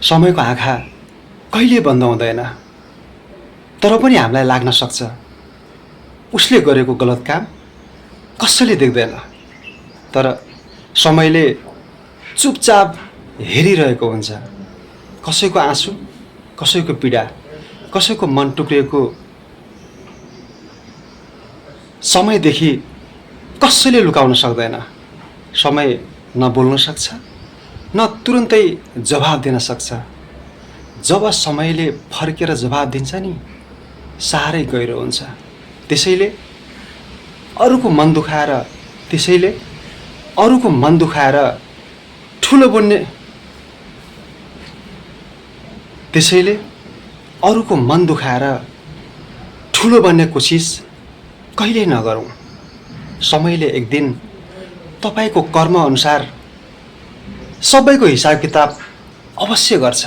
समयको आँखा कहिले बन्द हुँदैन, तर पनि हामीलाई लाग्न सक्छ उसले गरेको गलत काम कसैले देख्दैन। तर समयले चुपचाप हेरिरहेको हुन्छ। कसैको आँसु, कसैको पीडा, कसैको मन टुक्रिएको समयदेखि कसैले लुकाउन सक्दैन। समय न बोल्न सक्छ, न तुरुन्तै जवाब दिन सक्छ। जब समयले फर्केर जवाब दिन्छ नि, साह्रै गहिरो हुन्छ। त्यसैले अरूको मन दुखाएर ठुलो बन्ने कोसिस कहिल्यै नगरौँ। समयले एक दिन तपाईको कर्म अनुसार सबैको हिसाब किताब अवश्य गर्छ।